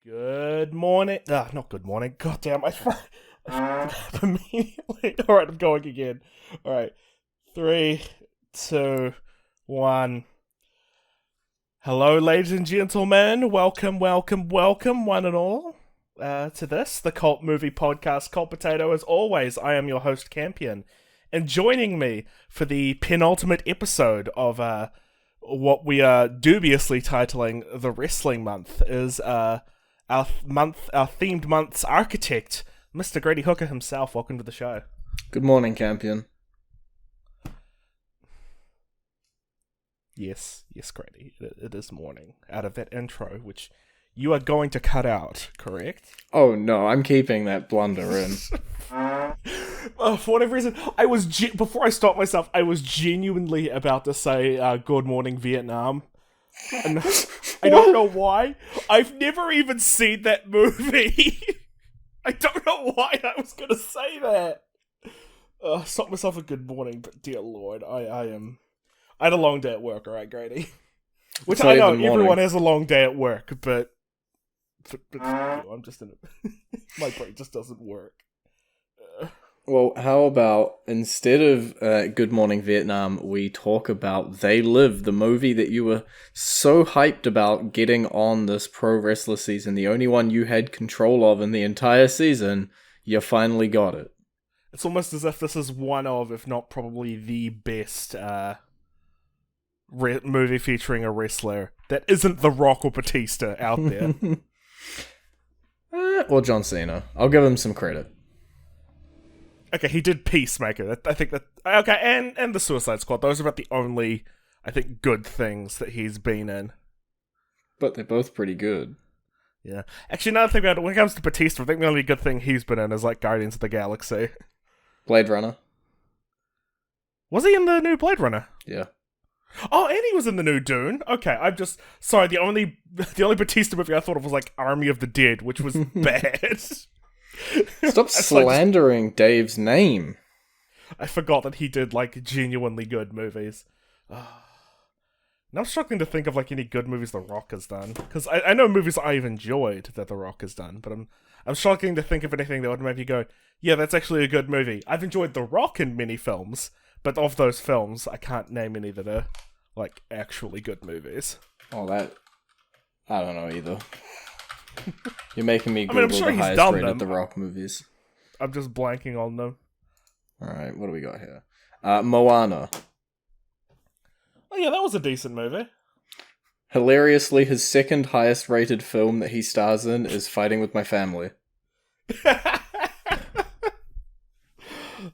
Good morning. Not good morning. God damn, I forgot immediately. Alright, I'm going again. Alright. 3, 2, 1. Hello, ladies and gentlemen. Welcome, one and all, to this, the Cult Movie Podcast, Cult Potato. As always, I am your host, Campion. And joining me for the penultimate episode of, what we are dubiously titling the Wrestling Month is, our themed month's architect, Mr. Grady Hooker himself. Welcome to the show. Good morning, Campion. Yes, Grady. It is morning. Out of that intro, which you are going to cut out, correct? Oh no, I'm keeping that blunder in. For whatever reason, before I stopped myself, I was genuinely about to say "Good Morning Vietnam," and I don't know why. I've never even seen that movie. I don't know why I was going to say that. Stopped myself a good morning, but dear Lord, I had a long day at work. All right, Grady. Which I know everyone has a long day at work, but I'm just in it. My brain just doesn't work. Well, how about instead of Good Morning Vietnam, we talk about They Live, the movie that you were so hyped about getting on this pro wrestler season, the only one you had control of in the entire season. You finally got it. It's almost as if this is one of, if not probably the best movie featuring a wrestler that isn't The Rock or Batista out there. Or John Cena. I'll give him some credit. Okay, he did Peacemaker. I think that... Okay, and The Suicide Squad. Those are about the only, I think, good things that he's been in. But they're both pretty good. Yeah. Actually, another thing about it, when it comes to Batista, I think the only good thing he's been in is, like, Guardians of the Galaxy. Blade Runner. Was he in the new Blade Runner? Yeah. Oh, and he was in the new Dune. Okay, I'm just... Sorry, the only Batista movie I thought of was, like, Army of the Dead, which was bad. Stop slandering Dave's name. I forgot that he did, like, genuinely good movies. Now I'm struggling to think of, like, any good movies The Rock has done. Because I know movies I've enjoyed that The Rock has done, but I'm struggling to think of anything that would make you go, yeah, that's actually a good movie. I've enjoyed The Rock in many films, but of those films, I can't name any that are, like, actually good movies. Oh, that... I don't know either. You're making me Google I'm sure the he's highest done rated them. The Rock movies. I'm just blanking on them. Alright, what do we got here? Moana. Oh yeah, that was a decent movie. Hilariously, his second highest rated film that he stars in is Fighting with My Family.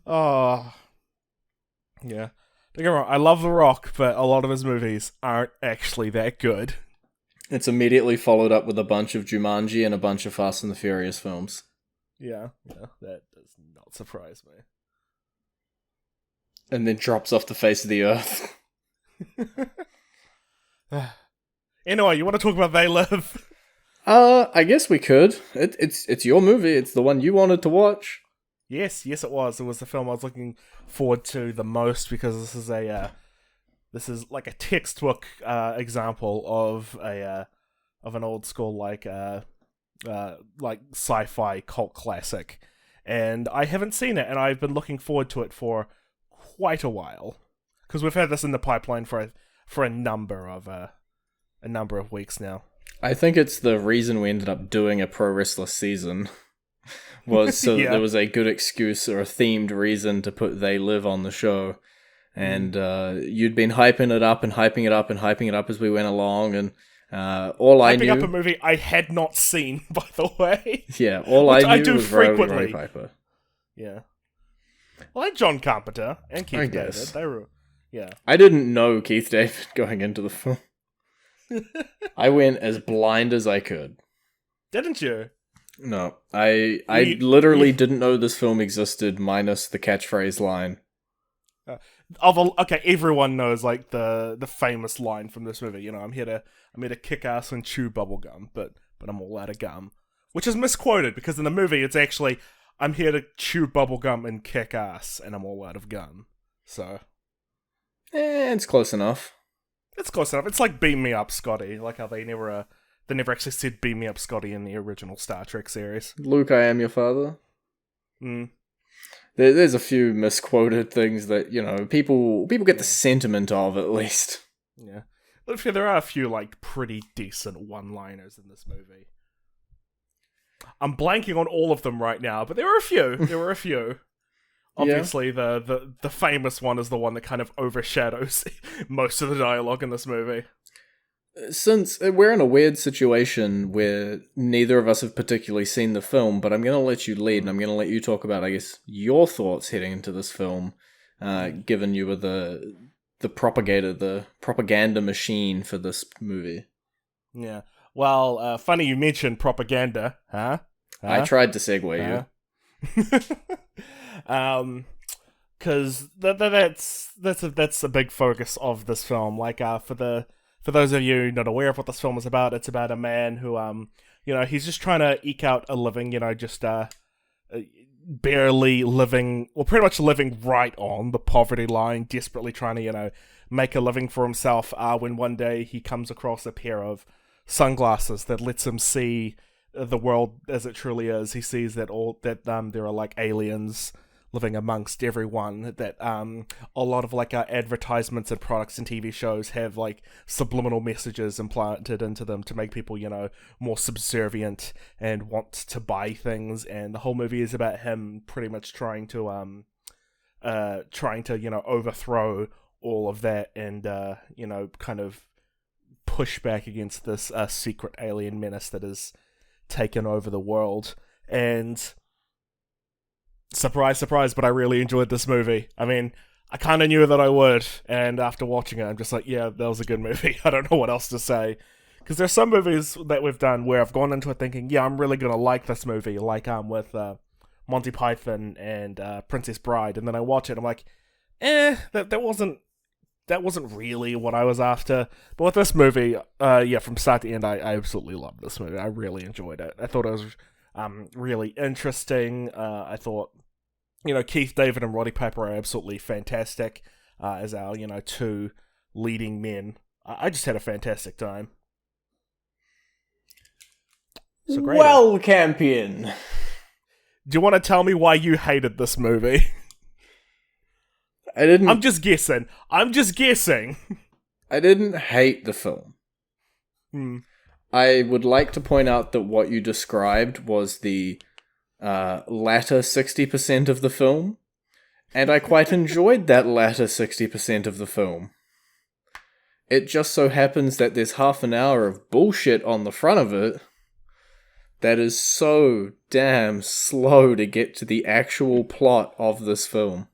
Oh... Yeah. Don't get me wrong, I love The Rock, but a lot of his movies aren't actually that good. It's immediately followed up with a bunch of Jumanji and a bunch of Fast and the Furious films. Yeah, that does not surprise me. And then drops off the face of the earth. Anyway, you want to talk about They Live? I guess we could. It's your movie, it's the one you wanted to watch. Yes, it was. It was the film I was looking forward to the most because this is like a textbook example of an old school like sci-fi cult classic, and I haven't seen it, and I've been looking forward to it for quite a while because we've had this in the pipeline for a number of weeks now. I think it's the reason we ended up doing a pro wrestler season. Was so that there was a good excuse or a themed reason to put They Live on the show. And you'd been hyping it up and hyping it up and hyping it up as we went along. And all I knew... Hyping up a movie I had not seen, by the way. Yeah, all I knew was frequently. Roddy Piper. Yeah. Well, and John Carpenter and Keith David. They were... Yeah. I didn't know Keith David going into the film. I went as blind as I could. Didn't you? No, I literally didn't know this film existed, minus the catchphrase line. Okay, everyone knows like the famous line from this movie. You know, I'm here to kick ass and chew bubblegum, but I'm all out of gum, which is misquoted because in the movie it's actually I'm here to chew bubblegum and kick ass, and I'm all out of gum. So, it's close enough. It's close enough. It's like Beam Me Up, Scotty. Like how they never They never actually said "Beam me up, Scotty" in the original Star Trek series. Luke, I am your father. Mm. There's a few misquoted things that, people get the sentiment of, at least. Yeah. But there are a few, like, pretty decent one-liners in this movie. I'm blanking on all of them right now, but there were a few. Obviously, the famous one is the one that kind of overshadows most of the dialogue in this movie. Since we're in a weird situation where neither of us have particularly seen the film, but I'm going to let you lead, and I'm going to let you talk about, I guess, your thoughts heading into this film, given you were the propagator, the propaganda machine for this movie. Yeah. Well, funny you mentioned propaganda, huh? I tried to segue you. Because that's a big focus of this film. Like, for those of you not aware of what this film is about, it's about a man who, he's just trying to eke out a living, just barely living, well, pretty much living right on the poverty line, desperately trying to, make a living for himself, when one day he comes across a pair of sunglasses that lets him see the world as it truly is. He sees that there are, like, aliens living amongst everyone, that a lot of, like, advertisements and products and TV shows have, like, subliminal messages implanted into them to make people, more subservient and want to buy things. And the whole movie is about him pretty much trying to overthrow all of that and kind of push back against this secret alien menace that has taken over the world. And surprise, surprise, but I really enjoyed this movie. I mean, I kind of knew that I would, and after watching it, I'm just like, yeah, that was a good movie. I don't know what else to say. Because there's some movies that we've done where I've gone into it thinking, yeah, I'm really going to like this movie, like with Monty Python and Princess Bride, and then I watch it, and I'm like, that wasn't really what I was after. But with this movie, from start to end, I absolutely loved this movie. I really enjoyed it. I thought it was really interesting. I thought, Keith David and Roddy Piper are absolutely fantastic as our, two leading men. I just had a fantastic time. So great. Well, Campion. Do you want to tell me why you hated this movie? I didn't. I'm just guessing. I didn't hate the film. I would like to point out that what you described was the latter 60% of the film, and I quite enjoyed that latter 60% of the film. It just so happens that there's half an hour of bullshit on the front of it that is so damn slow to get to the actual plot of this film.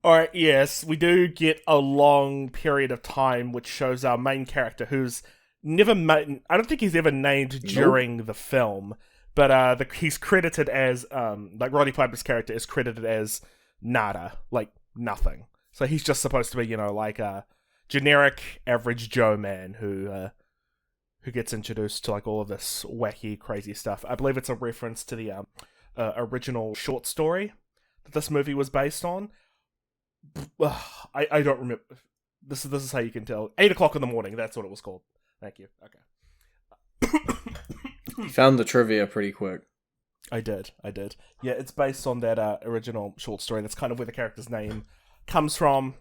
Alright, yes, we do get a long period of time which shows our main character, who's never I don't think he's ever named during the film, but he's credited as, like, Roddy Piper's character is credited as nada, like, nothing. So he's just supposed to be, like a generic average Joe man who gets introduced to, like, all of this wacky, crazy stuff. I believe it's a reference to the original short story that this movie was based on. I don't remember. This is how you can tell. 8 o'clock in the morning, that's what it was called. Thank you. Okay. You found the trivia pretty quick. I did. Yeah, it's based on that original short story. That's kind of where the character's name comes from.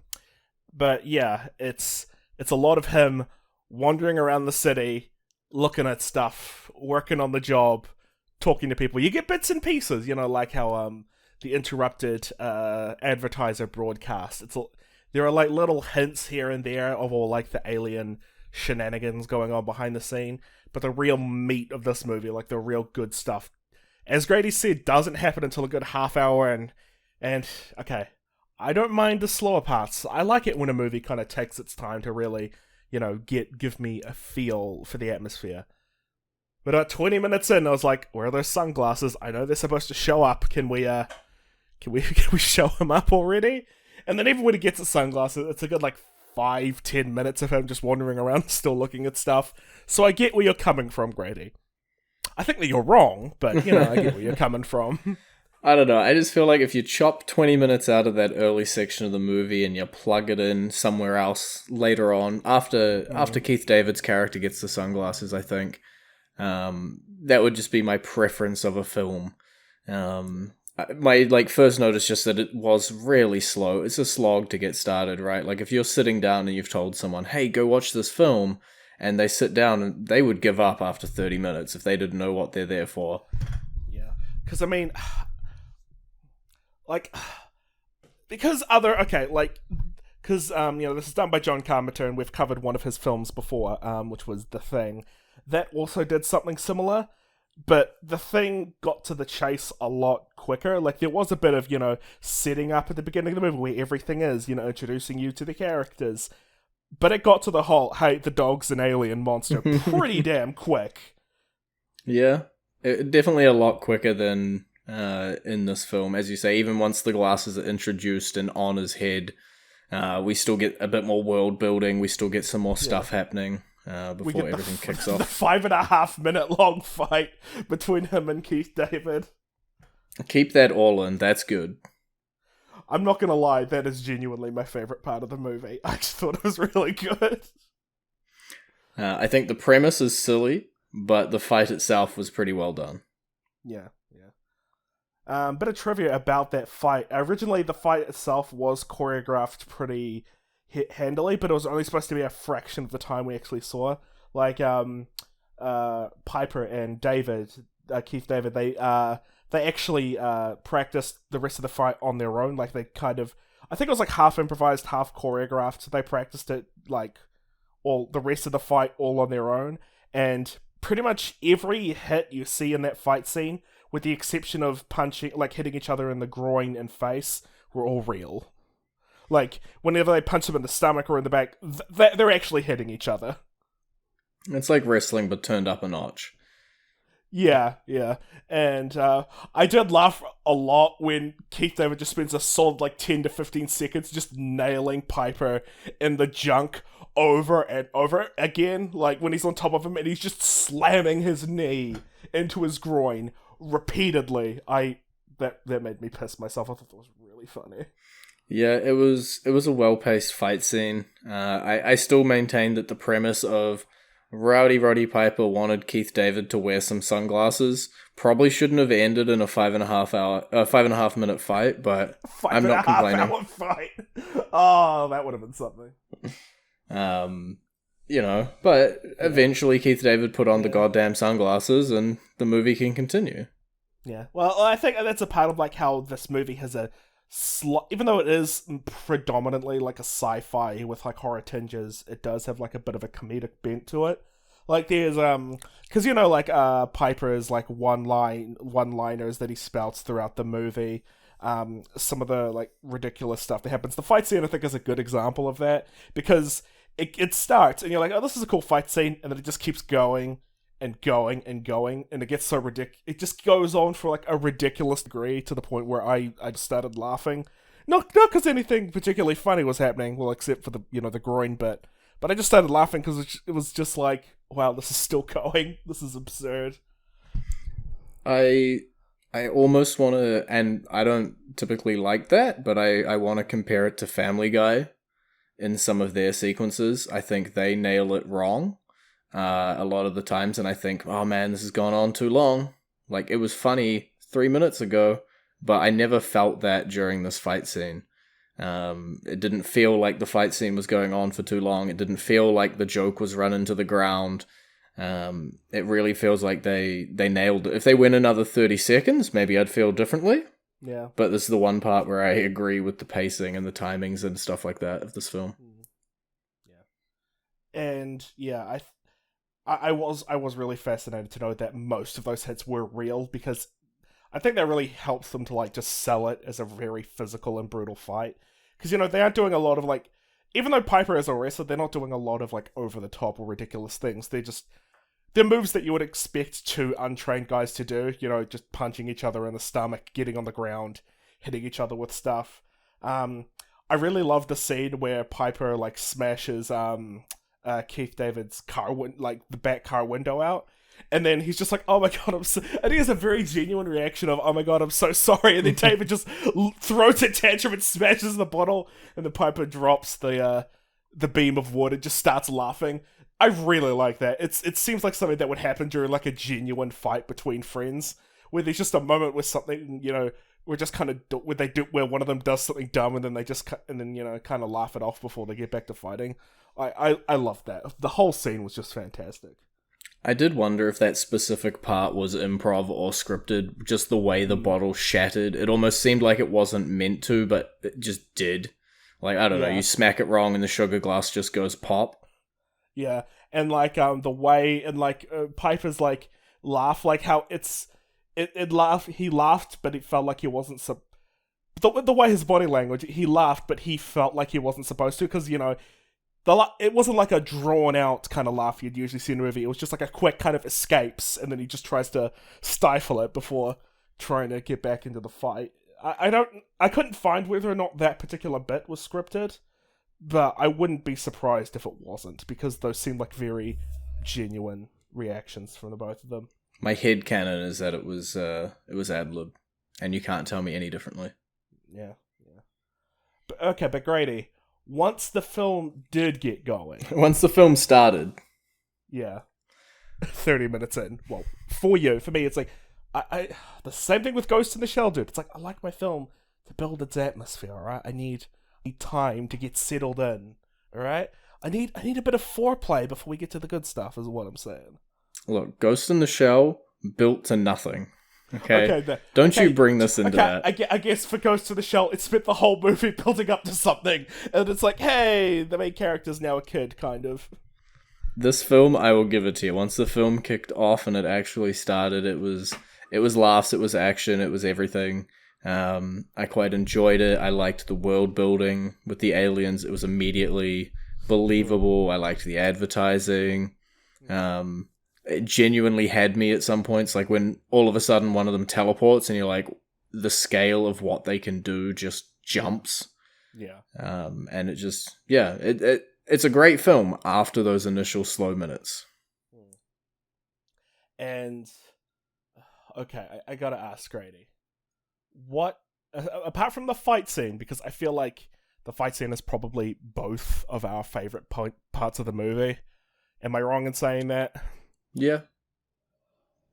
But yeah, it's a lot of him wandering around the city, looking at stuff, working on the job, talking to people. You get bits and pieces, like how the interrupted advertiser broadcast. There are, like, little hints here and there of all, like, the alien shenanigans going on behind the scene, but the real meat of this movie, like the real good stuff, as Grady said, doesn't happen until a good half hour. And okay, I don't mind the slower parts. I like it when a movie kind of takes its time to really, give me a feel for the atmosphere. But at 20 minutes in, I was like, where are those sunglasses? I know they're supposed to show up. Can we show them up already? And then even when he gets the sunglasses, it's a good, like, 5-10 minutes of him just wandering around still looking at stuff. So I get where you're coming from, Grady. I think that you're wrong, but, I get where you're coming from. I don't know. I just feel like if you chop 20 minutes out of that early section of the movie and you plug it in somewhere else later on, after Keith David's character gets the sunglasses, I think, That would just be my preference of a film. My first note is just that it was really slow. It's a slog to get started, right? Like if you're sitting down and you've told someone, "Hey, go watch this film," and they sit down and they would give up after 30 minutes if they didn't know what they're there for. Yeah, because I mean, like, because other okay, like, because this is done by John Carpenter, and we've covered one of his films before, which was The Thing. That also did something similar, but The Thing got to the chase a lot quicker. Like, there was a bit of, setting up at the beginning of the movie where everything is, introducing you to the characters. But it got to the whole, hey, the dog's an alien monster pretty damn quick. Yeah, definitely a lot quicker than in this film. As you say, even once the glasses are introduced and on his head, we still get a bit more world building. We still get some more stuff happening. Before everything kicks off. The 5.5 minute long fight between him and Keith David. Keep that all in, that's good. I'm not gonna lie, that is genuinely my favourite part of the movie. I just thought it was really good. I think the premise is silly, but the fight itself was pretty well done. Yeah. Bit of trivia about that fight. Originally, the fight itself was choreographed pretty handily, but it was only supposed to be a fraction of the time we actually saw. Like, Piper and David, Keith David, they actually practiced the rest of the fight on their own. Like, they kind of, I think it was like half improvised, half choreographed. So they practiced it like all the rest of the fight all on their own. And pretty much every hit you see in that fight scene, with the exception of punching, like hitting each other in the groin and face, were all real. Like, whenever they punch them in the stomach or in the back, they're actually hitting each other. It's like wrestling, but turned up a notch. Yeah. And I did laugh a lot when Keith David just spends a solid, 10 to 15 seconds just nailing Piper in the junk over and over again. Like, when he's on top of him and he's just slamming his knee into his groin repeatedly. That made me piss myself. I thought that was really funny. Yeah, it was a well-paced fight scene. I still maintain that the premise of Rowdy Roddy Piper wanted Keith David to wear some sunglasses probably shouldn't have ended in a 5.5 minute fight, but I'm not complaining. 5.5 hour fight. Oh, that would have been something. But eventually Keith David put on the goddamn sunglasses and the movie can continue. Yeah, well, I think that's a part of how this movie has a even though it is predominantly like a sci-fi with horror tinges, it does have a bit of a comedic bent to it. Like there's because Piper's one-liners that he spouts throughout the movie. Some of the ridiculous stuff that happens. The fight scene I think is a good example of that, because it starts and you're like, oh, this is a cool fight scene, and then it just keeps going and going and going, and it gets so ridiculous. It just goes on for a ridiculous degree to the point where I just started laughing. Not because anything particularly funny was happening, well, except for the the groin bit. But I just started laughing because it was just like, wow, this is still going. This is absurd. I almost want to, and I don't typically like that, but I want to compare it to Family Guy in some of their sequences. I think they nail it wrong a lot of the times, and I think, oh man, this has gone on too long. Like, it was funny 3 minutes ago, but I never felt that during this fight scene. It didn't feel like the fight scene was going on for too long. It didn't feel like the joke was run into the ground. It really feels like they nailed it. If they went another 30 seconds, maybe I'd feel differently. Yeah. But this is the one part where I agree with the pacing and the timings and stuff like that of this film. Yeah. And yeah, I was really fascinated to know that most of those hits were real, because I think that really helps them to just sell it as a very physical and brutal fight. Because they aren't doing a lot of even though Piper is a wrestler, they're not doing a lot of over the top or ridiculous things. They're moves that you would expect two untrained guys to do. Just punching each other in the stomach, getting on the ground, hitting each other with stuff. I really love the scene where Piper smashes Keith David's car, the back car window out, and then he's just like, "Oh my god, I'm so," and he has a very genuine reaction of, "Oh my god, I'm so sorry," and then David just throws a tantrum and smashes the bottle, and the Piper drops the beam of wood and just starts laughing. I really like that. It seems like something that would happen during like a genuine fight between friends, where there's just a moment where something, we're just kind of where one of them does something dumb and then they just kind of laugh it off before they get back to fighting. I love that. The whole scene was just fantastic. I did wonder if that specific part was improv or scripted, just the way the bottle shattered. It almost seemed like it wasn't meant to, but it just did. Like, I don't know, you smack it wrong and the sugar glass just goes pop. Yeah, and like the way and like Piper's like laugh, like how it laughed. He laughed, but it felt like he wasn't. The way his body language, he laughed, but he felt like he wasn't supposed to, because it wasn't like a drawn out kind of laugh you'd usually see in a movie. It was just like a quick kind of escapes, and then he just tries to stifle it before trying to get back into the fight. I couldn't find whether or not that particular bit was scripted, but I wouldn't be surprised if it wasn't, because those seemed like very genuine reactions from the both of them. My headcanon is that it was ad-lib, and you can't tell me any differently. Yeah. But Grady, once the film did get going... Once the film started. Yeah. 30 minutes in. Well, for you. For me, it's like... I the same thing with Ghost in the Shell, dude. It's like, I like my film to build its atmosphere, alright? I need time to get settled in, alright? I need a bit of foreplay before we get to the good stuff, is what I'm saying. Look, Ghost in the Shell built to nothing. Okay, don't you bring this into that. I guess for Ghost in the Shell, it spent the whole movie building up to something, and it's like, hey, the main character's now a kid, kind of. This film, I will give it to you. Once the film kicked off and it actually started, it was laughs, it was action, it was everything. I quite enjoyed it. I liked the world building with the aliens. It was immediately believable. I liked the advertising. It genuinely had me at some points, like when all of a sudden one of them teleports and you're like, the scale of what they can do just jumps. Yeah. And it just, it's a great film after those initial slow minutes. And, okay, I gotta ask, Grady, what, apart from the fight scene, because I feel like the fight scene is probably both of our favorite parts of the movie. Am I wrong in saying that? Yeah.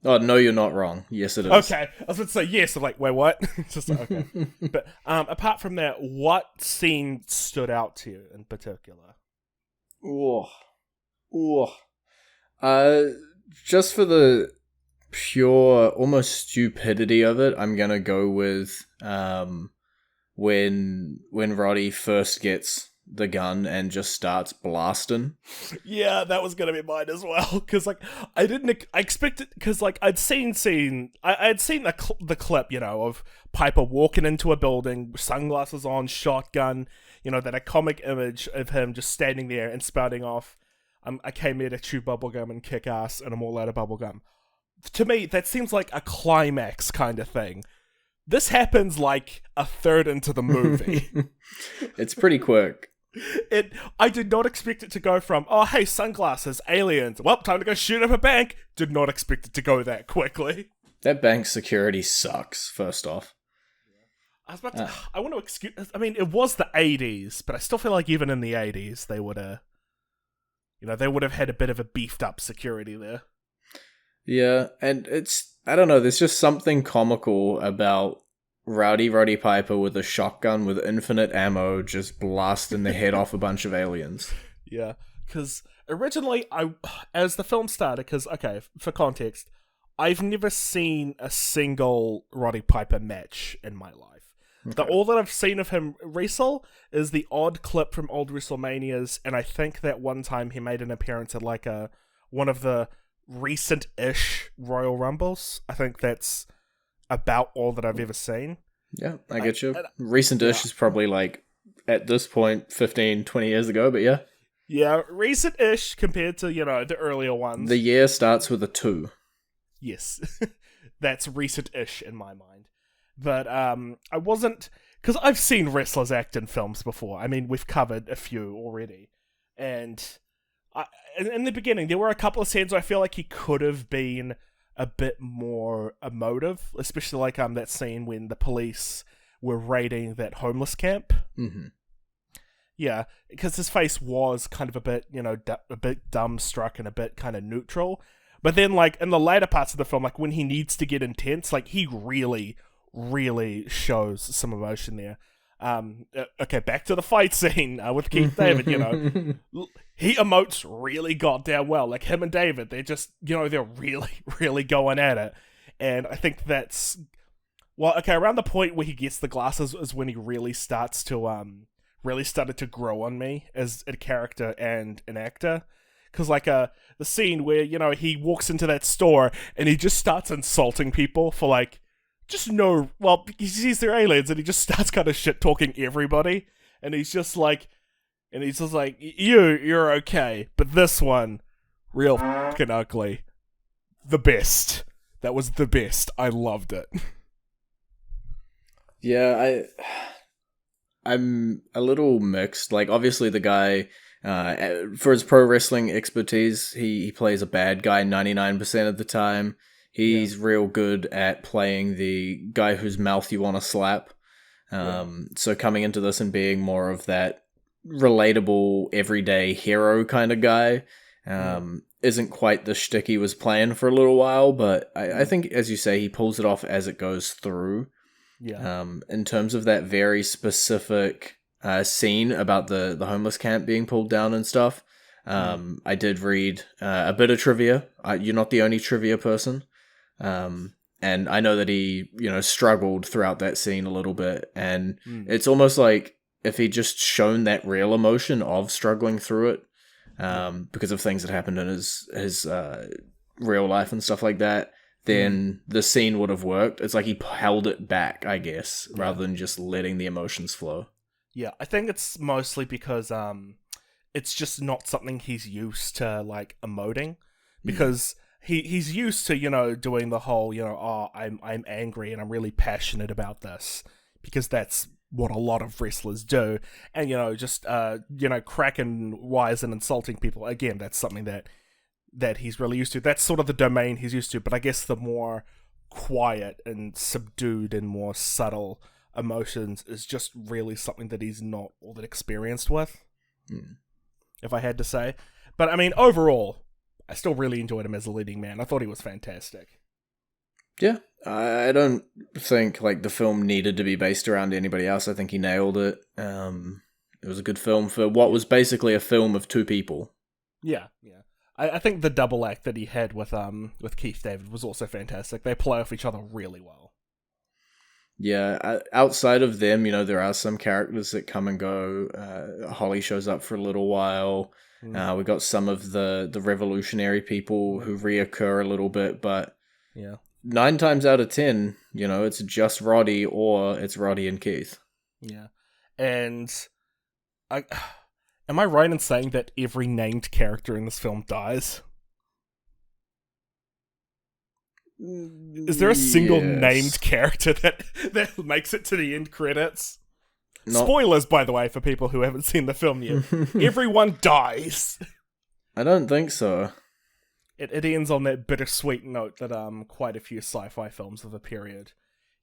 Oh, no, you're not wrong. Yes, it is. Okay, I was going to say yes. I'm like, wait, what? Just like, okay. But apart from that, what scene stood out to you in particular? Just for the pure, almost stupidity of it, I'm gonna go with when Roddy first gets the gun and just starts blasting. Yeah, that was gonna be mine as well, because like I expected, because like I'd seen the clip, of Piper walking into a building, sunglasses on, shotgun, that iconic image of him just standing there and spouting off, I came here to chew bubblegum and kick ass, and I'm all out of bubblegum. To me, that seems like a climax kind of thing. This happens like a third into the movie. It's pretty quick. I did not expect it to go from, oh hey, sunglasses, aliens, well, time to go shoot up a bank. Did not expect it to go that quickly. That bank security sucks, first off. I was about to, I want to excuse, I mean, it was the 80s, but I still feel like even in the 80s, they would have, they would have had a bit of a beefed up security there. Yeah, and I don't know, there's just something comical about Roddy Piper with a shotgun with infinite ammo just blasting the head off a bunch of aliens. Yeah, because originally, as the film started, because, okay, for context, I've never seen a single Roddy Piper match in my life. Okay. All that I've seen of him wrestle is the odd clip from old WrestleManias, and I think that one time he made an appearance at like one of the recent-ish Royal Rumbles. I think that's about all that I've ever seen. Yeah, I get you. Recent-ish is probably like, at this point, 15, 20 years ago, but yeah. Yeah, recent-ish compared to, the earlier ones. The year starts with a 2. Yes. That's recent-ish in my mind. But I wasn't... Because I've seen wrestlers act in films before. I mean, we've covered a few already. And in the beginning, there were a couple of scenes where I feel like he could have been a bit more emotive, especially like that scene when the police were raiding that homeless camp. Mm-hmm. Yeah, because his face was kind of a bit, a bit dumbstruck and a bit kind of neutral. But then, like, in the later parts of the film, like, when he needs to get intense, like, he really, really shows some emotion there. Okay, back to the fight scene with Keith David, he emotes really goddamn well. Like, him and David, they're just, they're really, really going at it. And I think that's, well, okay, around the point where he gets the glasses is when he really started to grow on me as a character and an actor. Because, like, the scene where, he walks into that store and he just starts insulting people for, like, he sees they're aliens and he just starts kind of shit-talking everybody. And he's just like, you're okay, but this one, real fucking ugly. The best. That was the best. I loved it. Yeah, I'm a little mixed. Like, obviously the guy, for his pro wrestling expertise, he plays a bad guy 99% of the time. He's real good at playing the guy whose mouth you want to slap. So coming into this and being more of that relatable, everyday hero kind of guy, isn't quite the shtick he was playing for a little while, but I think, as you say, he pulls it off as it goes through. Yeah. In terms of that very specific scene about the homeless camp being pulled down and stuff, I did read a bit of trivia. You're not the only trivia person. And I know that he, struggled throughout that scene a little bit. And it's almost like if he'd just shown that real emotion of struggling through it, because of things that happened in his real life and stuff like that, then the scene would have worked. It's like he held it back, I guess, rather than just letting the emotions flow. Yeah, I think it's mostly because it's just not something he's used to, like, emoting. Because he's used to, doing the whole, I'm angry and I'm really passionate about this. Because that's what a lot of wrestlers do. And, just, cracking wires and insulting people. Again, that's something that he's really used to. That's sort of the domain he's used to, but I guess the more quiet and subdued and more subtle emotions is just really something that he's not all that experienced with, if I had to say. But, I mean, overall, I still really enjoyed him as a leading man. I thought he was fantastic. Yeah, I don't think, like, the film needed to be based around anybody else. I think he nailed it. It was a good film for what was basically a film of two people. Yeah. I think the double act that he had with Keith David was also fantastic. They play off each other really well. Yeah, outside of them, there are some characters that come and go. Holly shows up for a little while. We got some of the revolutionary people who reoccur a little bit, but 9 times out of 10, it's just Roddy or it's Roddy and Keith. Yeah, and am I right in saying that every named character in this film dies? Is there a single named character that makes it to the end credits? Spoilers, by the way, for people who haven't seen the film yet. Everyone dies. I don't think so. It ends on that bittersweet note that quite a few sci-fi films of the period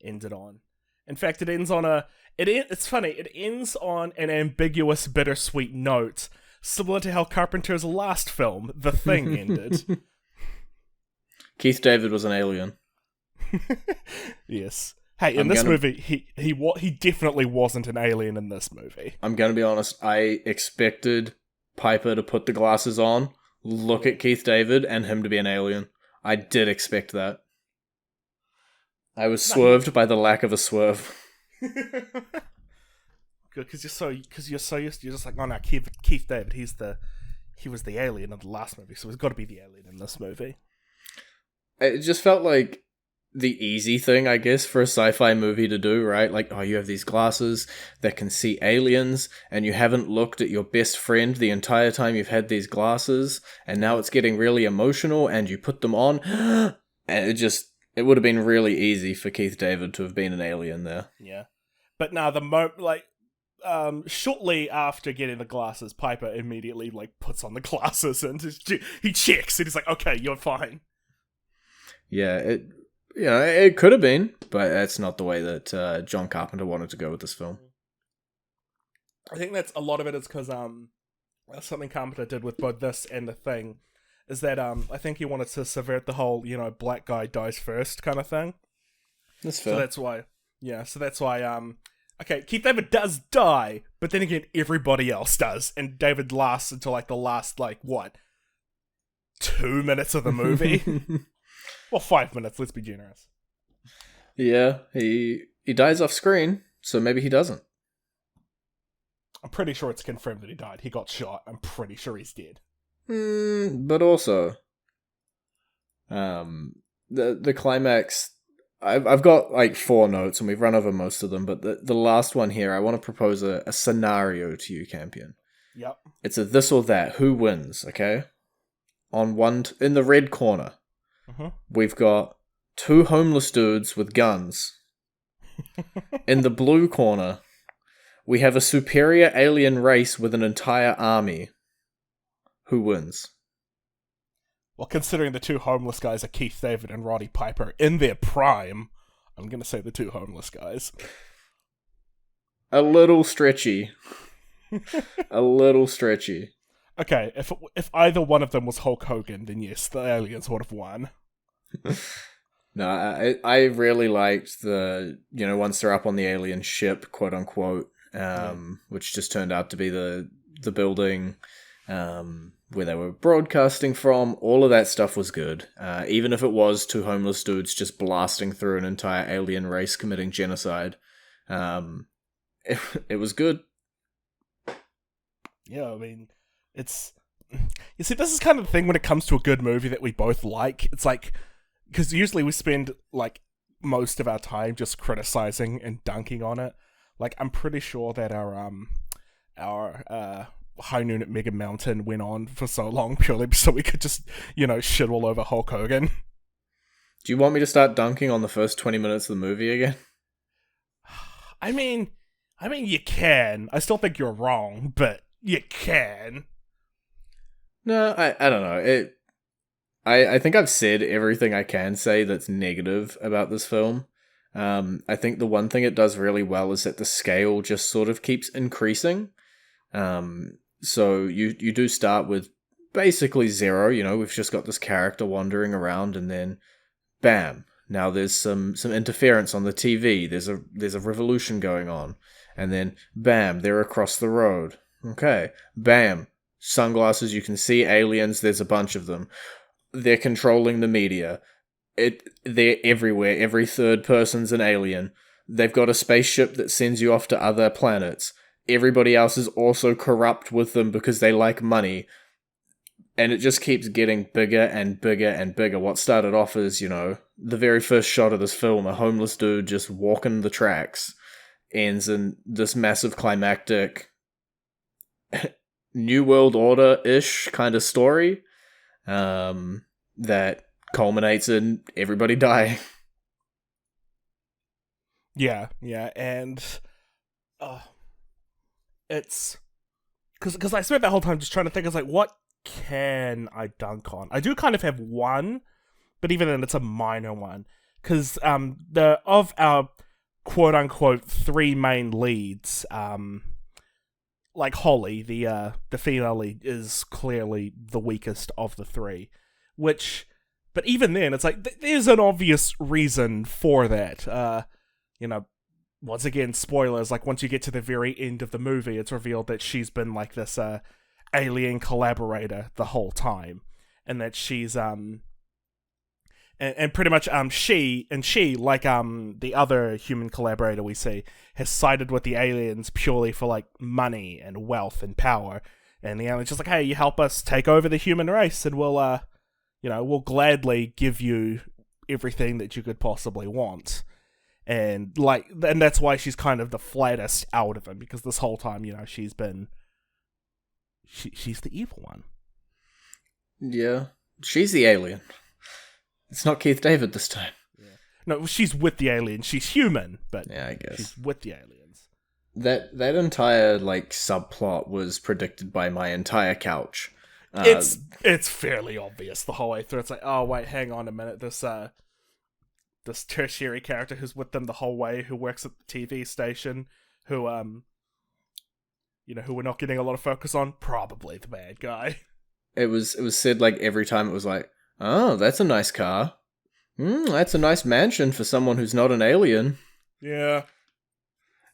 ended on. In fact, it ends on it's funny, it ends on an ambiguous bittersweet note, similar to how Carpenter's last film, The Thing, ended. Keith David was an alien. Yes. Hey, in this movie, he definitely wasn't an alien in this movie. I'm gonna be honest, I expected Piper to put the glasses on, look at Keith David, and him to be an alien. I did expect that. I was swerved by the lack of a swerve. Good, because you're so used to, you're just like, oh no, Keith David, he was the alien in the last movie, so he's got to be the alien in this movie. It just felt like the easy thing, I guess, for a sci-fi movie to do, right? Like, oh, you have these glasses that can see aliens, and you haven't looked at your best friend the entire time you've had these glasses, and now it's getting really emotional, and you put them on, and it would have been really easy for Keith David to have been an alien there. Yeah. But now shortly after getting the glasses, Piper immediately, puts on the glasses, and he checks, and he's like, okay, you're fine. Yeah, it could have been, but that's not the way that John Carpenter wanted to go with this film. I think that's a lot of it is because something Carpenter did with both this and The Thing is that I think he wanted to subvert the whole black guy dies first kind of thing. That's fair. So that's why. Yeah, so that's why okay, Keith David does die, but then again everybody else does, and David lasts until like the last 2 minutes of the movie. Well, 5 minutes, let's be generous. Yeah, he dies off screen, so maybe he doesn't. I'm pretty sure it's confirmed that he died. He got shot. I'm pretty sure he's dead. But also, the climax. I've got like 4 notes, and we've run over most of them. But the last one here, I want to propose a scenario to you, Campion. Yep. It's a this or that. Who wins? Okay. In the red corner, we've got 2 homeless dudes with guns. In the blue corner, we have a superior alien race with an entire army. Who wins? Well, considering the 2 homeless guys are Keith David and Roddy Piper in their prime, I'm going to say the 2 homeless guys. A little stretchy. A little stretchy. Okay, if either one of them was Hulk Hogan, then yes, the aliens would have won. No, I really liked the, once they're up on the alien ship, quote unquote, which just turned out to be the building where they were broadcasting from. All of that stuff was good. Even if it was 2 homeless dudes just blasting through an entire alien race committing genocide. It was good. Yeah, I mean, it's... You see, this is kind of the thing when it comes to a good movie that we both like. It's like... Because usually we spend, most of our time just criticizing and dunking on it. I'm pretty sure that our High Noon at Mega Mountain went on for so long purely so we could just, shit all over Hulk Hogan. Do you want me to start dunking on the first 20 minutes of the movie again? I mean, you can. I still think you're wrong, but you can. No, I don't know. I think I've said everything I can say that's negative about this film. I think the one thing it does really well is that the scale just sort of keeps increasing. So you do start with basically 0. We've just got this character wandering around, and then bam, now there's some interference on the TV. There's a revolution going on, and then bam, they're across the road. Okay, bam, sunglasses. You can see aliens. There's a bunch of them. They're controlling the media. They're everywhere. Every third person's an alien. They've got a spaceship that sends you off to other planets. Everybody else is also corrupt with them because they like money. And it just keeps getting bigger and bigger and bigger. What started off as, the very first shot of this film, a homeless dude just walking the tracks, ends in this massive climactic New World Order-ish kind of story. That culminates in everybody dying. Yeah, and it's because I spent that whole time just trying to think. I was like, what can I dunk on? I do kind of have one, but even then, it's a minor one. Because of our quote unquote 3 main leads, Holly, the female lead, is clearly the weakest of the 3. But even then, it's there's an obvious reason for that. Once again, spoilers, once you get to the very end of the movie, it's revealed that she's been this alien collaborator the whole time. And that she's, and pretty much, she, like, the other human collaborator we see, has sided with the aliens purely for, money and wealth and power. And the alien's just hey, you help us take over the human race, and we'll gladly give you everything that you could possibly want. And, and that's why she's kind of the flattest out of them, because this whole time, she's been... She's the evil one. Yeah. She's the alien. It's not Keith David this time. Yeah. No, she's with the aliens. She's human, but yeah, I guess she's with the aliens. That entire subplot was predicted by my entire couch. It's fairly obvious the whole way through. It's oh wait, hang on a minute. This tertiary character who's with them the whole way, who works at the TV station, who who we're not getting a lot of focus on? Probably the bad guy. It was said like every time it was like, oh, that's a nice car. That's a nice mansion for someone who's not an alien. Yeah.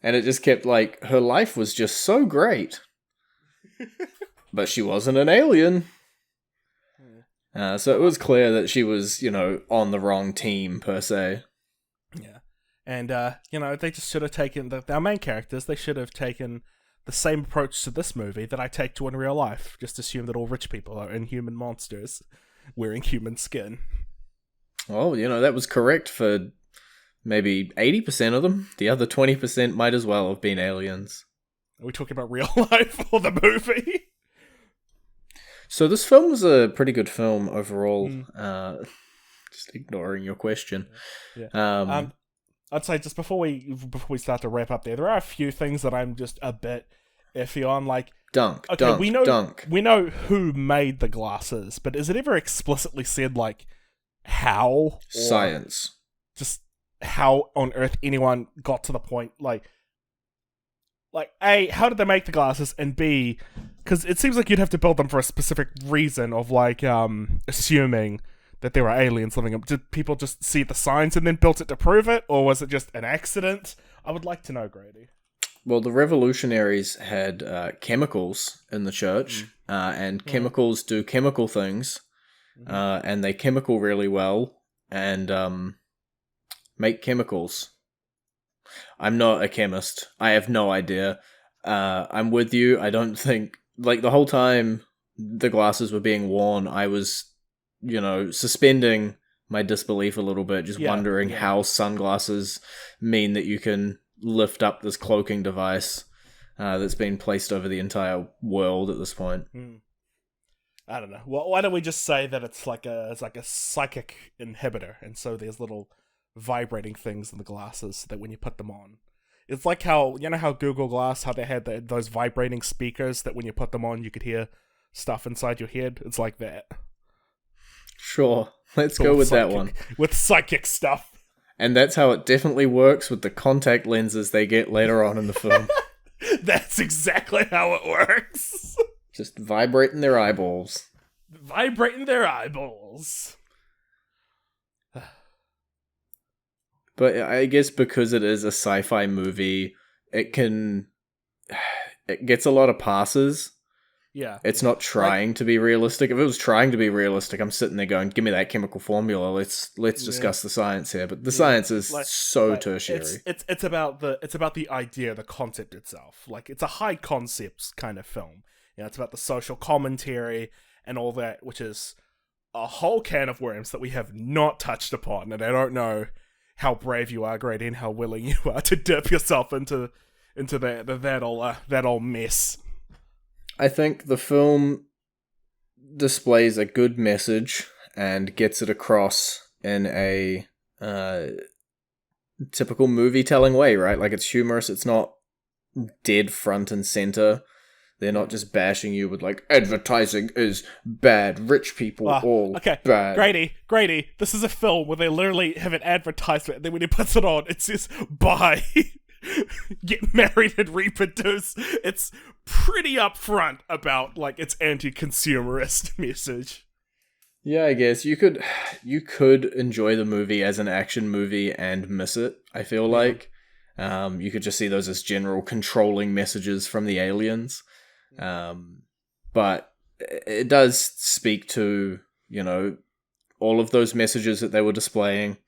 And it just kept like, her life was just so great. But she wasn't an alien. So it was clear that she was, on the wrong team, per se. Yeah. And, they just should have taken, our main characters, they should have taken the same approach to this movie that I take to in real life. Just assume that all rich people are inhuman monsters wearing human skin. Well, that was correct for maybe 80% of them. The other 20% might as well have been aliens. Are we talking about real life or the movie? So this film was a pretty good film overall. Just ignoring your question. Yeah. I'd say just before we start to wrap up there are a few things that I'm just a bit iffy on. Like, we know who made the glasses, but is it ever explicitly said like how? Science. Just how on earth anyone got to the point like A, how did they make the glasses, and B, because it seems like you'd have to build them for a specific reason of like assuming that there were aliens living up. Did people just see the signs and then built it to prove it, or was it just an accident? I would like to know, Grady. Well, the revolutionaries had chemicals in the church, and chemicals do chemical things, and they chemical really well, and make chemicals. I'm not a chemist. I have no idea. I'm with you. I don't think, like, the whole time the glasses were being worn, I was, suspending my disbelief a little bit, just wondering how sunglasses mean that you can lift up this cloaking device that's been placed over the entire world at this point. I don't know. Well, why don't we just say that it's like a psychic inhibitor, and so there's little vibrating things in the glasses that when you put them on, it's like how Google Glass, how they had those vibrating speakers that when you put them on you could hear stuff inside your head. It's like that. Sure, let's go with that one. With psychic stuff. And that's how it definitely works with the contact lenses they get later on in the film. That's exactly how it works. Just vibrating their eyeballs. Vibrating their eyeballs. But I guess because it is a sci-fi movie, it gets a lot of passes. Yeah. It's not trying to be realistic. If it was trying to be realistic, I'm sitting there going, give me that chemical formula. Let's discuss the science here. But the science is tertiary. It's about the idea, the concept itself. Like, it's a high concepts kind of film. It's about the social commentary and all that, which is a whole can of worms that we have not touched upon. And I don't know how brave you are, Grady, and how willing you are to dip yourself into that old mess. I think the film displays a good message and gets it across in a typical movie-telling way, right? Like, it's humorous, it's not dead front and center. They're not just bashing you with, like, advertising is bad, rich people bad. Grady, this is a film where they literally have an advertisement, and then when he puts it on, it says, buy, get married and reproduce. It's pretty upfront about, like, its anti-consumerist message. Yeah, I guess you could enjoy the movie as an action movie and miss it, I feel like. You could just see those as general controlling messages from the aliens. But it does speak to, all of those messages that they were displaying.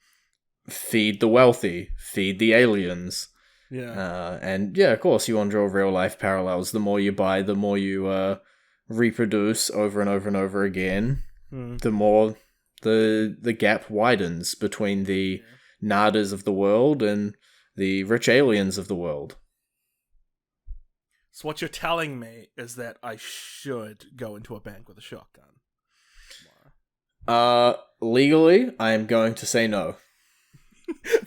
Feed the wealthy, feed the aliens. Yeah. And yeah, of course, you want to draw real life parallels. The more you buy, the more you reproduce over and over and over again. The more the gap widens between the nadas of the world and the rich aliens of the world. So what you're telling me is that I should go into a bank with a shotgun tomorrow. Legally, I am going to say no.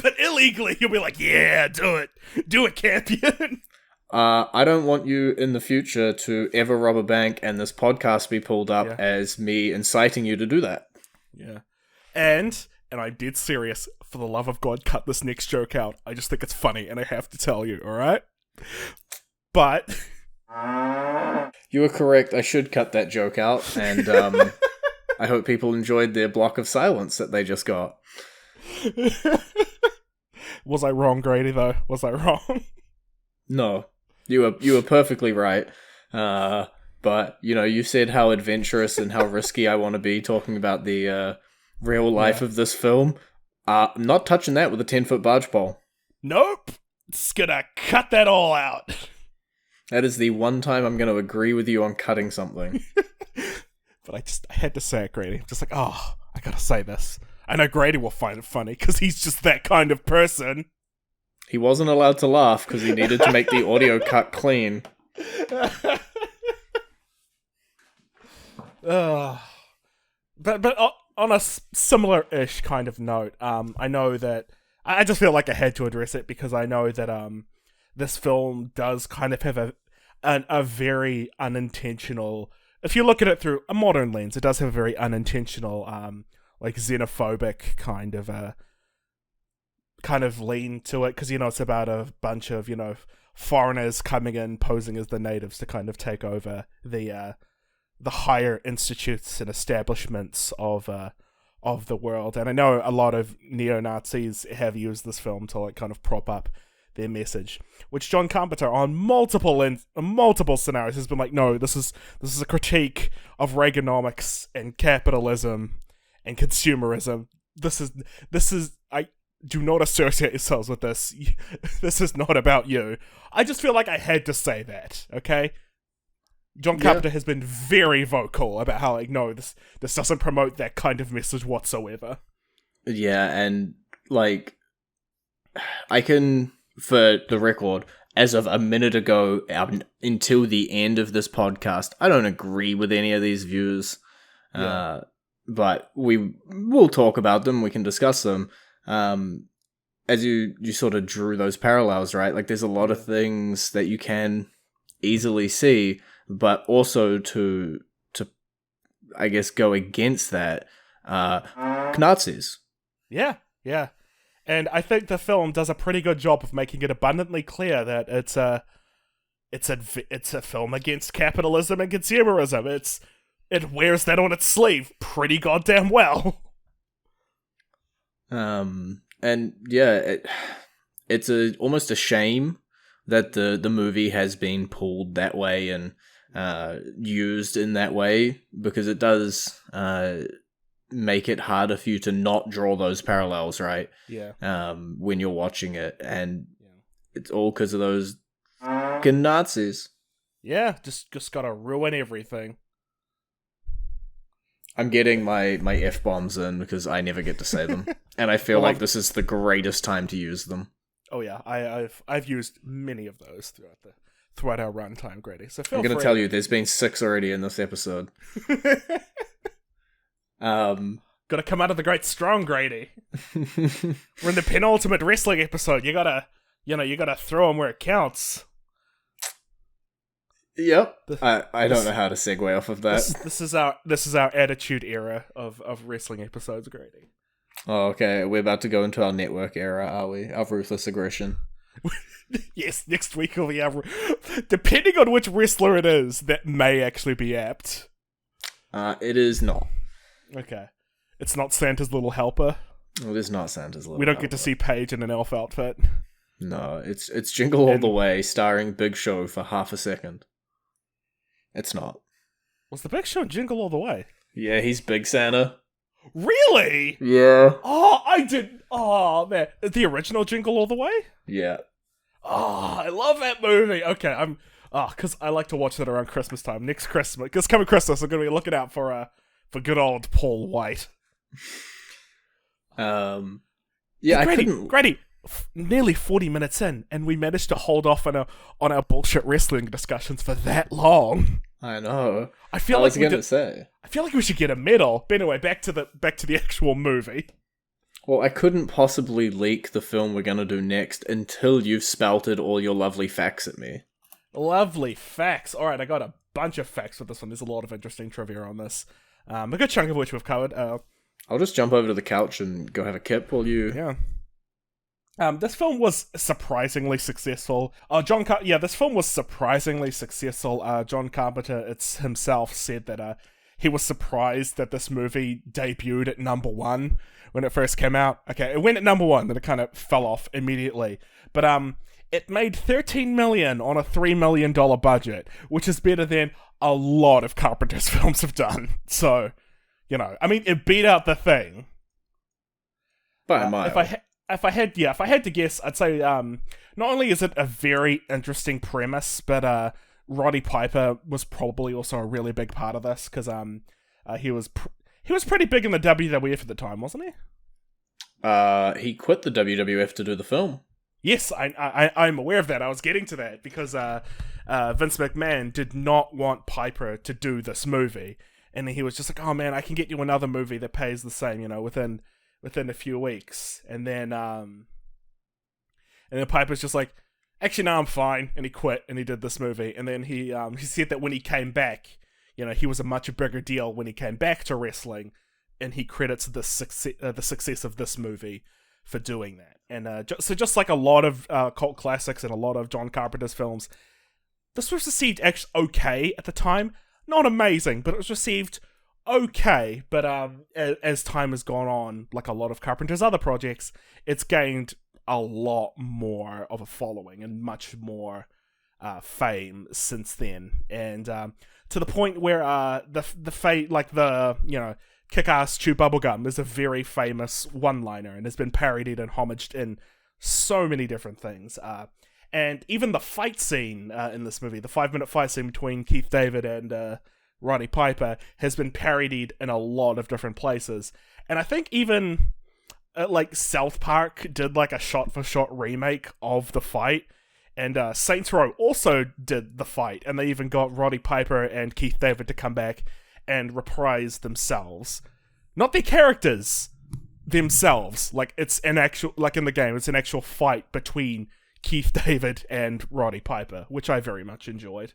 But illegally, you'll be like, yeah, do it. Do it, champion. I don't want you in the future to ever rob a bank and this podcast be pulled up as me inciting you to do that. Yeah. And I'm dead serious. For the love of God, cut this next joke out. I just think it's funny and I have to tell you, alright? But You were correct. I should cut that joke out, and I hope people enjoyed their block of silence that they just got. Was I wrong, Grady, though? Was I wrong? No, you were perfectly right. But, you said how adventurous and how risky I want to be talking about the real life of this film. I'm not touching that with a 10-foot barge pole. Nope. It's gonna cut that all out. That is the one time I'm going to agree with you on cutting something. But I had to say it, Grady. Just like, I gotta say this. I know Grady will find it funny, because he's just that kind of person. He wasn't allowed to laugh, because he needed to make the audio cut clean. But on a similar-ish kind of note, I know that I just feel like I had to address it because I know that this film does kind of have a very unintentional. If you look at it through a modern lens, it does have a very unintentional, like xenophobic kind of lean to it, because it's about a bunch of foreigners coming in posing as the natives to kind of take over the higher institutes and establishments of the world. And I know a lot of neo-Nazis have used this film to like kind of prop up their message, which John Carpenter on multiple scenarios has been like, no, this is a critique of Reaganomics and capitalism and consumerism. This is I do not associate yourselves with this. This is not about you. I just feel like I had to say that, okay? John Carpenter has been very vocal about how, like, no, this doesn't promote that kind of message whatsoever. Yeah, and, like, I can, for the record, as of a minute ago, until the end of this podcast, I don't agree with any of these views. Yeah. But we'll talk about them, we can discuss them. As you sort of drew those parallels, right? Like, there's a lot of things that you can easily see, but also to I guess go against that, Nazis. Yeah. And I think the film does a pretty good job of making it abundantly clear that it's a film against capitalism and consumerism. It wears that on its sleeve pretty goddamn well. And yeah, it's almost a shame that the movie has been pulled that way and used in that way, because it does make it harder for you to not draw those parallels, right? Yeah. When you're watching it, and it's all because of those fucking Nazis. Yeah, just gotta ruin everything. I'm getting my F-bombs in because I never get to say them, and I feel like this is the greatest time to use them. Oh yeah, I've used many of those throughout our runtime, Grady. So I'm going to tell you, there's been 6 already in this episode. Gotta come out of the gate strong, Grady. We're in the penultimate wrestling episode. You gotta throw them where it counts. Yep. I don't know how to segue off of that. This is our attitude era of wrestling episodes, Grady. Oh, okay. We're about to go into our network era, are we? Our ruthless aggression. Yes, next week will be our... Depending on which wrestler it is, that may actually be apt. It is not. Okay. It's not Santa's Little Helper? Well, it is not Santa's Little Helper. We don't get to see Paige in an elf outfit. No, it's Jingle All the Way, starring Big Show for half a second. It's not. Was the Big Show Jingle All the Way? Yeah, he's Big Santa. Really? Yeah. Oh, I did. Oh, man. The original Jingle All the Way? Yeah. Oh, I love that movie. Okay, because I like to watch that around Christmas time. Next Christmas, because coming Christmas, I'm going to be looking out for good old Paul White. Yeah, Grady, nearly 40 minutes in, and we managed to hold off on our bullshit wrestling discussions for that long. I know. I feel like we should get a medal. But anyway, back to the actual movie. Well, I couldn't possibly leak the film we're gonna do next until you've spouted all your lovely facts at me. Lovely facts. Alright, I got a bunch of facts for this one. There's a lot of interesting trivia on this. A good chunk of which we've covered. I'll just jump over to the couch and go have a kip while you... Yeah. This film was surprisingly successful. This film was surprisingly successful. John Carpenter himself said that he was surprised that this movie debuted at number one when it first came out. Okay, it went at number one, then it kind of fell off immediately. But it made $13 million on a $3 million budget, which is better than a lot of Carpenter's films have done. So, I mean, it beat out The Thing. By a mile. If I had to guess, I'd say not only is it a very interesting premise, but Roddy Piper was probably also a really big part of this because he was pretty big in the WWF at the time, wasn't he? He quit the WWF to do the film. Yes, I'm aware of that. I was getting to that because Vince McMahon did not want Piper to do this movie, and he was just like, "Oh man, I can get you another movie that pays the same, within a few weeks." And then Piper's just like, "Actually, no, I'm fine," and he quit and he did this movie. And then he said that when he came back, he was a much bigger deal when he came back to wrestling, and he credits the success of this movie for doing that. And so just like a lot of cult classics and a lot of John Carpenter's films, this was received actually okay at the time. Not amazing, but it was received okay. But as time has gone on, like a lot of Carpenter's other projects, it's gained a lot more of a following and much more fame since then. And to the point where Kick-Ass Chew Bubblegum is a very famous one-liner and has been parodied and homaged in so many different things. And even the fight scene in this movie, the 5-minute fight scene between Keith David and Roddy Piper, has been parodied in a lot of different places. And I think even South Park did like a shot-for-shot remake of the fight. And Saints Row also did the fight. And they even got Roddy Piper and Keith David to come back and reprise themselves. Not their characters, themselves. Like, it's an actual, like in the game, it's an actual fight between Keith David and Roddy Piper, which I very much enjoyed.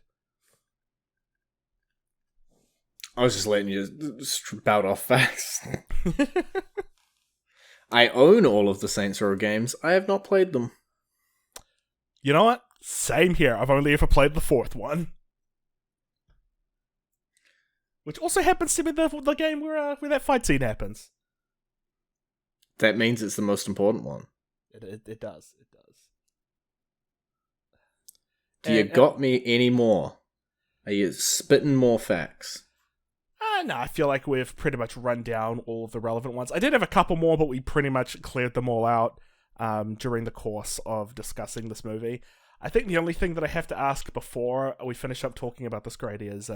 I was just letting you spout off facts. I own all of the Saints Row games. I have not played them. You know what? Same here. I've only ever played the fourth one. Which also happens to be the game where that fight scene happens. That means it's the most important one. It does. It does. Do you got me any more? Are you spitting more facts? No, I feel like we've pretty much run down all of the relevant ones. I did have a couple more, but we pretty much cleared them all out during the course of discussing this movie. I think the only thing that I have to ask before we finish up talking about this, Grady, is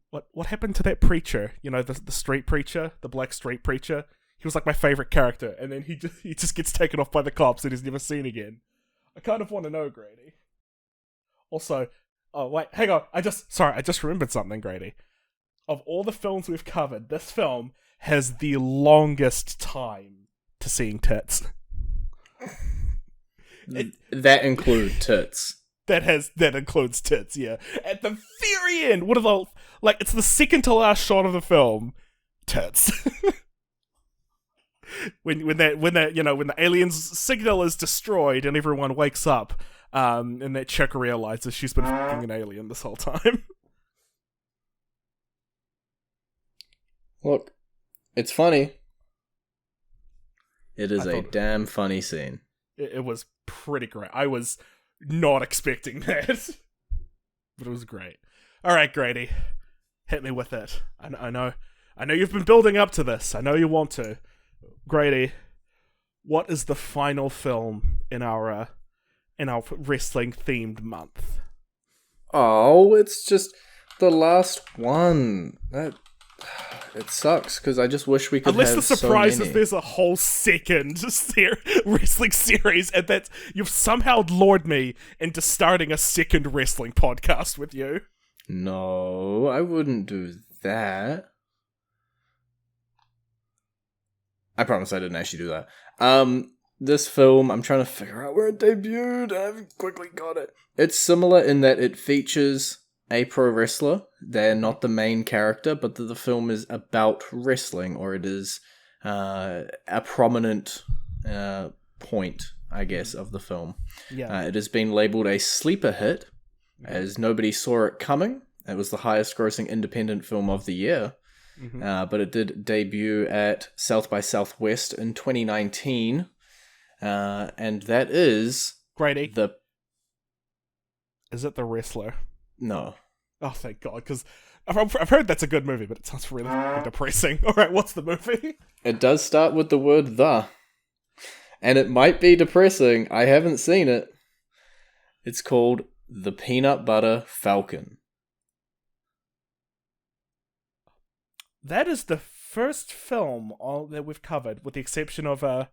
what happened to that preacher? The street preacher, the black street preacher. He was like my favorite character, and then he just gets taken off by the cops and he's never seen again. I kind of want to know, Grady. Also, oh wait, hang on. I just remembered something, Grady. Of all the films we've covered, this film has the longest time to seeing tits. That includes tits. That includes tits, yeah. At the very end, it's the second to last shot of the film, tits. when the alien's signal is destroyed and everyone wakes up, and that chick realizes she's been fucking an alien this whole time. Look, it's funny. It is a damn funny scene. It was pretty great. I was not expecting that. But it was great. Alright, Grady. Hit me with it. I know you've been building up to this. I know you want to. Grady, what is the final film in our wrestling themed month? Oh, it's just the last one. It sucks because I just wish we could. Unless have the surprise so is there's a whole second wrestling series, and that you've somehow lured me into starting a second wrestling podcast with you. No, I wouldn't do that. I promise I didn't actually do that. This film, I'm trying to figure out where it debuted. I haven't quickly got it. It's similar in that it features a pro wrestler. They're not the main character, but the film is about wrestling, or it is a prominent point I guess, of the film. Yeah. It has been labelled a sleeper hit, as nobody saw it coming. It was the highest grossing independent film of the year. But it did debut at South by Southwest in 2019. And that is... Grady. Is it The Wrestler? No. Oh, thank God, because I've heard that's a good movie, but it sounds really depressing. All right, what's the movie? It does start with the word "the." And it might be depressing. I haven't seen it. It's called The Peanut Butter Falcon. That is the first film that we've covered, with the exception of what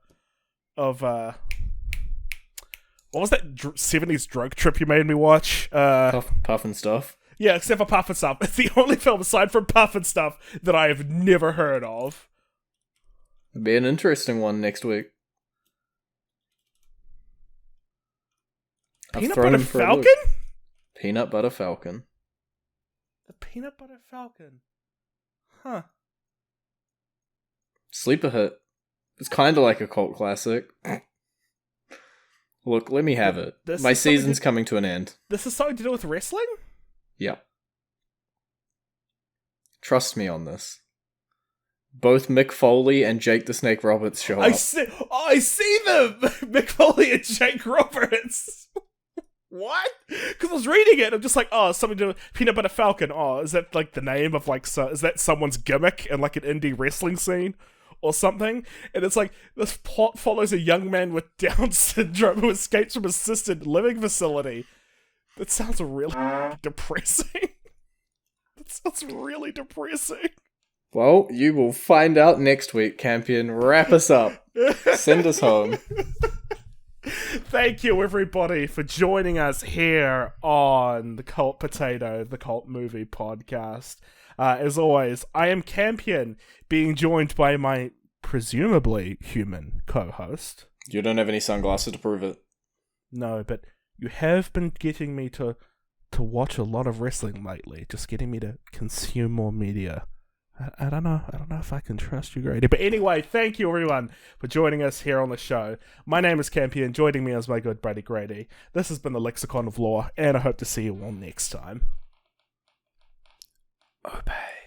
was that 70s drug trip you made me watch? Puff and Stuff. Yeah, except for Puff and Stuff. It's the only film aside from Puff and Stuff that I have never heard of. It'll be an interesting one next week. Peanut Butter Falcon? Peanut Butter Falcon. The Peanut Butter Falcon. Huh. Sleeper hit. It's kind of like a cult classic. Look, let me have it. My season's coming to an end. This is something to do with wrestling? Yeah. Trust me on this. Both Mick Foley and Jake the Snake Roberts show up. I see them! Mick Foley and Jake Roberts! What? Because I was reading it, and I'm just like, oh, something to do with Peanut Butter Falcon. Oh, is that like the name of like, is that someone's gimmick in like an indie wrestling scene? Or something, and it's like this plot follows a young man with Down syndrome who escapes from a assisted living facility. That sounds really depressing. That sounds really depressing. Well, you will find out next week, Campion. Wrap us up. Send us home. Thank you, everybody, for joining us here on the Cult Potato, the Cult Movie Podcast. As always, I am Campion, being joined by my presumably human co-host. You don't have any sunglasses to prove it. No, but you have been getting me to watch a lot of wrestling lately, just getting me to consume more media. I don't know if I can trust you, Grady. But anyway, thank you everyone for joining us here on the show. My name is Campion, joining me as my good buddy Grady. This has been the Lexicon of Lore, and I hope to see you all next time. Obey.